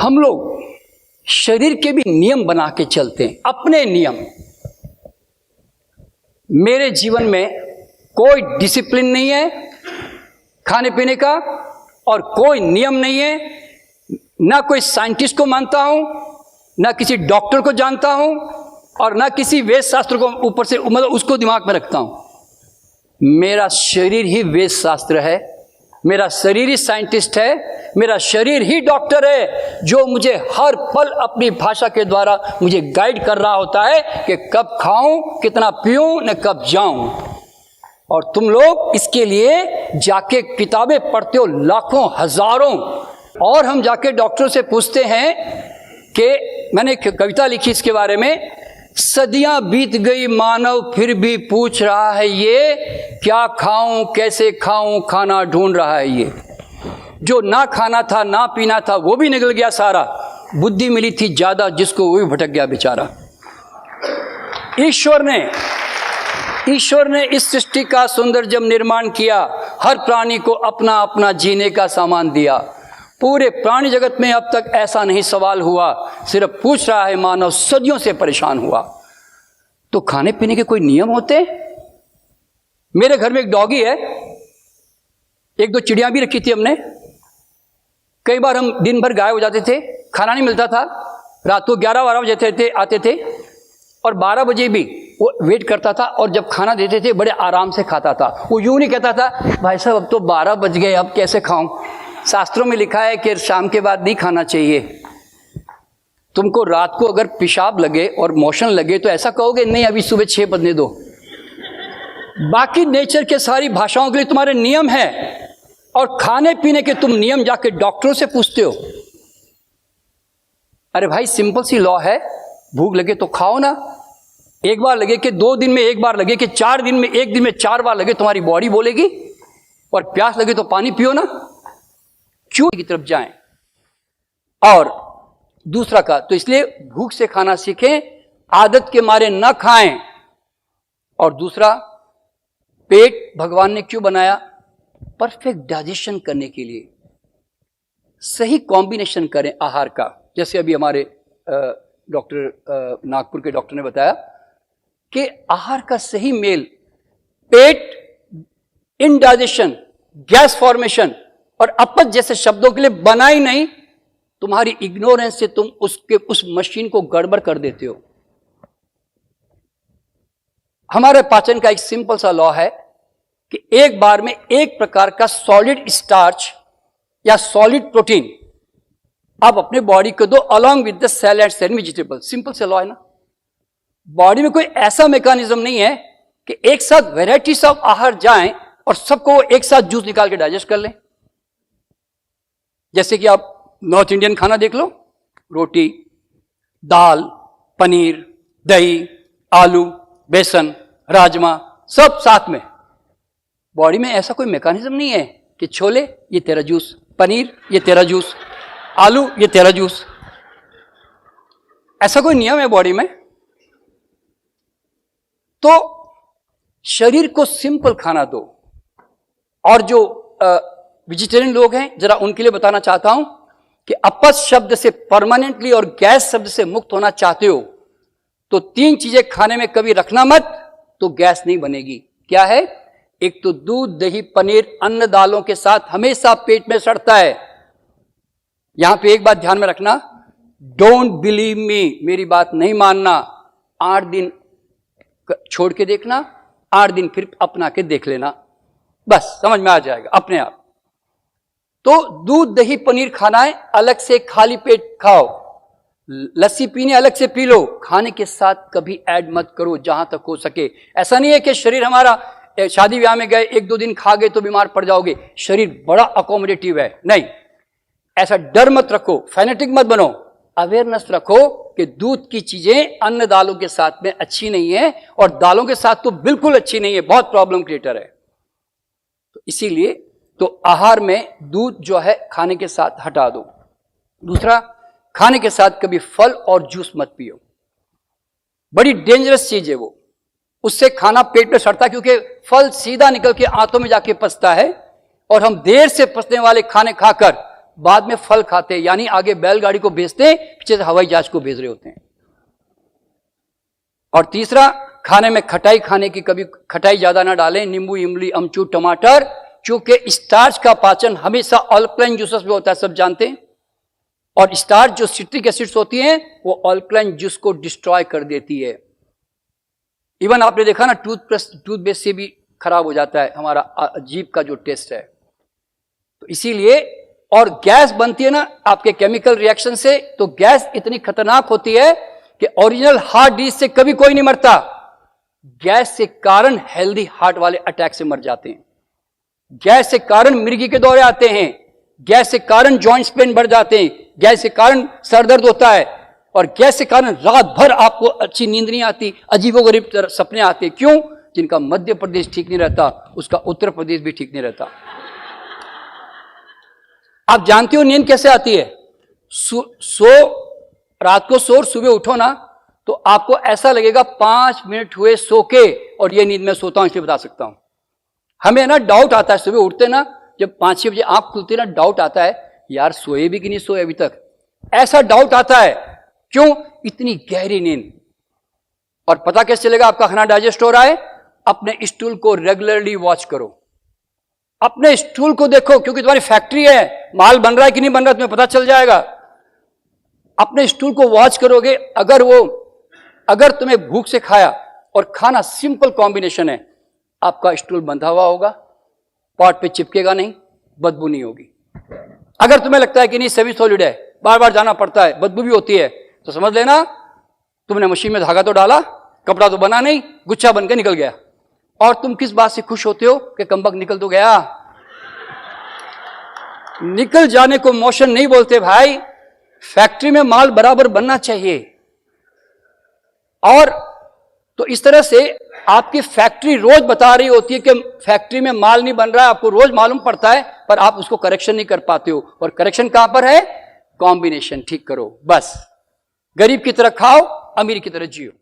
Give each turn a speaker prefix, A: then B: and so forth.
A: हम लोग शरीर के भी नियम बना के चलते हैं, अपने नियम। मेरे जीवन में कोई डिसिप्लिन नहीं है खाने पीने का, और कोई नियम नहीं है। ना कोई साइंटिस्ट को मानता हूं, ना किसी डॉक्टर को जानता हूं, और ना किसी वेद शास्त्र को ऊपर से मतलब उसको दिमाग में रखता हूं। मेरा शरीर ही वेद शास्त्र है, मेरा शरीर ही साइंटिस्ट है, मेरा शरीर ही डॉक्टर है, जो मुझे हर पल अपनी भाषा के द्वारा मुझे गाइड कर रहा होता है कि कब खाऊं, कितना पीऊं, न कब जाऊं। और तुम लोग इसके लिए जाके किताबें पढ़ते हो लाखों हजारों, और हम जाके डॉक्टर से पूछते हैं कि मैंने एक कविता लिखी इसके बारे में, सदियां बीत गई मानव फिर भी पूछ रहा है ये, क्या खाऊं कैसे खाऊं खाना ढूंढ रहा है ये। जो ना खाना था ना पीना था वो भी निकल गया सारा, बुद्धि मिली थी ज्यादा जिसको वो भी भटक गया बेचारा। ईश्वर ने इस सृष्टि का सुंदर जब निर्माण किया, हर प्राणी को अपना अपना जीने का सामान दिया। पूरे प्राणी जगत में अब तक ऐसा नहीं सवाल हुआ, सिर्फ पूछ रहा है मानव सदियों से परेशान हुआ। तो खाने पीने के कोई नियम होते? मेरे घर में एक डॉगी है, एक दो चिड़िया भी रखी थी हमने। कई बार हम दिन भर गायब हो जाते थे, खाना नहीं मिलता था, रात को 11-12 बजे आते थे, और 12 बजे भी वो वेट करता था, और जब खाना देते थे बड़े आराम से खाता था। वो यूं नहीं कहता था भाई साहब अब तो 12 बज गए, अब कैसे खाऊं। शास्त्रों में लिखा है कि शाम के बाद नहीं खाना चाहिए। तुमको रात को अगर पेशाब लगे और मोशन लगे तो ऐसा कहोगे नहीं अभी सुबह 6 बजने दो। बाकी नेचर के सारी भाषाओं के लिए तुम्हारे नियम है, और खाने पीने के तुम नियम जाके डॉक्टरों से पूछते हो। अरे भाई सिंपल सी लॉ है, भूख लगे तो खाओ ना। एक बार लगे कि 2 दिन में एक बार लगे कि 4 दिन में एक दिन में 4 बार लगे, तुम्हारी बॉडी बोलेगी। और प्यास लगे तो पानी पियो ना, क्यों की तरफ जाएं। और दूसरा का तो इसलिए भूख से खाना सीखें, आदत के मारे ना खाएं। और दूसरा, पेट भगवान ने क्यों बनाया? परफेक्ट डाइजेशन करने के लिए। सही कॉम्बिनेशन करें आहार का। जैसे अभी हमारे डॉक्टर नागपुर के डॉक्टर ने बताया कि आहार का सही मेल, पेट, इनडाइजेशन, गैस फॉर्मेशन और अपच जैसे शब्दों के लिए बना ही नहीं। तुम्हारी इग्नोरेंस से तुम उस मशीन को गड़बड़ कर देते हो। हमारे पाचन का एक सिंपल सा लॉ है कि एक बार में एक प्रकार का सॉलिड स्टार्च या सॉलिड प्रोटीन आप अपने बॉडी को दो, along with the cell and vegetable. Simple सा लॉ है ना। बॉडी में कोई ऐसा मैकेनिज्म नहीं है कि एक साथ वेराइटीज ऑफ आहार जाएं और सबको एक साथ जूस निकाल के डाइजेस्ट कर लें। जैसे कि आप नॉर्थ इंडियन खाना देख लो, रोटी, दाल, पनीर, दही, आलू, बेसन, राजमा, सब साथ में। बॉडी में ऐसा कोई मैकेनिज्म नहीं है कि छोले ये तेरा जूस, पनीर ये तेरा जूस, आलू ये तेरा जूस। ऐसा कोई नियम है बॉडी में? तो शरीर को सिंपल खाना दो। और जो वेजिटेरियन लोग हैं, जरा उनके लिए बताना चाहता हूं कि अपच शब्द से परमानेंटली और गैस शब्द से मुक्त होना चाहते हो तो 3 चीजें खाने में कभी रखना मत, तो गैस नहीं बनेगी। क्या है? एक तो दूध, दही, पनीर अन्न दालों के साथ हमेशा पेट में सड़ता है। यहां पे एक बात ध्यान में रखना, डोंट बिलीव मी, मेरी बात नहीं मानना। 8 दिन छोड़ के देखना, 8 दिन फिर अपना के देख लेना, बस समझ में आ जाएगा अपने आप। तो दूध, दही, पनीर खाना है, अलग से खाली पेट खाओ। लस्सी पीने अलग से पी लो, खाने के साथ कभी ऐड मत करो जहां तक हो सके। ऐसा नहीं है कि शरीर हमारा शादी ब्याह में गए 1-2 दिन खा गए तो बीमार पड़ जाओगे। शरीर बड़ा अकोमोडेटिव है, नहीं ऐसा डर मत रखो, फैनेटिक मत बनो। अवेयरनेस रखो कि दूध की चीजें अन्न दालों के साथ में अच्छी नहीं है, और दालों के साथ तो बिल्कुल अच्छी नहीं है, बहुत प्रॉब्लम क्रिएटर है। तो इसीलिए तो आहार में दूध जो है खाने के साथ हटा दो। दूसरा, खाने के साथ कभी फल और जूस मत पियो, बड़ी डेंजरस चीज है वो। उससे खाना पेट में सड़ता है, क्योंकि फल सीधा निकल के आंतों में जाके पचता है, और हम देर से पचने वाले खाने खाकर बाद में फल खाते हैं, यानी आगे बैलगाड़ी को भेजते हैं, पीछे से हवाई जहाज को भेज रहे होते हैं। और तीसरा, खाने में खटाई खाने की, कभी खटाई ज्यादा ना डालें, नींबू, इमली, अमचूर, टमाटर, क्योंकि स्टार्च का पाचन हमेशा अल्कलाइन जूसेस में होता है, सब जानते हैं। और स्टार्च जो सिट्रिक एसिड्स होती हैं वो अल्कलाइन जूस को डिस्ट्रॉय कर देती है। इवन आपने देखा ना, टूथपेस्ट से भी खराब हो जाता है हमारा जीभ का जो टेस्ट है। तो इसीलिए, और गैस बनती है ना आपके केमिकल रिएक्शन से, तो गैस इतनी खतरनाक होती है कि ओरिजिनल हार्ट डिजीज से कभी कोई नहीं मरता, गैस के कारण हेल्दी हार्ट वाले अटैक से मर जाते हैं, गैस के कारण मिर्गी के दौरे आते हैं, गैस के कारण जॉइंट्स पेन बढ़ जाते हैं, गैस के कारण सर दर्द होता है, और गैस के कारण रात भर आपको अच्छी नींद नहीं आती, अजीबोगरीब सपने आते। क्यों? जिनका मध्य प्रदेश ठीक नहीं रहता, उसका उत्तर प्रदेश भी ठीक नहीं रहता। आप जानते हो नींद कैसे आती है? रात को सो, सुबह उठो ना, तो आपको ऐसा लगेगा 5 मिनट हुए सो के, और ये नींद में सोता हूं, इसलिए बता सकता हूं। हमें ना डाउट आता है, सुबह उठते ना, जब 5-6 बजे आंख खुलती ना, डाउट आता है, यार सोए भी कि नहीं सोए अभी तक, ऐसा डाउट आता है। क्यों? इतनी गहरी नींद। और पता कैसे चलेगा आपका खाना डाइजेस्ट हो रहा है? अपने स्टूल को रेगुलरली वॉच करो, अपने स्टूल को देखो, क्योंकि तुम्हारी फैक्ट्री है, माल बन रहा है कि नहीं बन रहा है तुम्हें पता चल जाएगा। अपने स्टूल को वॉच करोगे, अगर तुम्हें भूख से खाया और खाना सिंपल कॉम्बिनेशन है, आपका स्टूल बंधा हुआ होगा, पॉट पे चिपकेगा नहीं, बदबू नहीं होगी। अगर तुम्हें लगता है कि नहीं सेमी सॉलिड है, बार बार जाना पड़ता है, बदबू भी होती है, तो समझ लेना तुमने मशीन में धागा तो डाला, कपड़ा तो बना नहीं, गुच्छा बन के निकल गया। और तुम किस बात से खुश होते हो कि कमबख्त निकल तो गया? निकल जाने को मोशन नहीं बोलते भाई, फैक्ट्री में माल बराबर बनना चाहिए। और तो इस तरह से आपकी फैक्ट्री रोज बता रही होती है कि फैक्ट्री में माल नहीं बन रहा है, आपको रोज मालूम पड़ता है, पर आप उसको करेक्शन नहीं कर पाते हो। और करेक्शन कहां पर है? कॉम्बिनेशन ठीक करो बस। गरीब की तरह खाओ, अमीर की तरह जियो।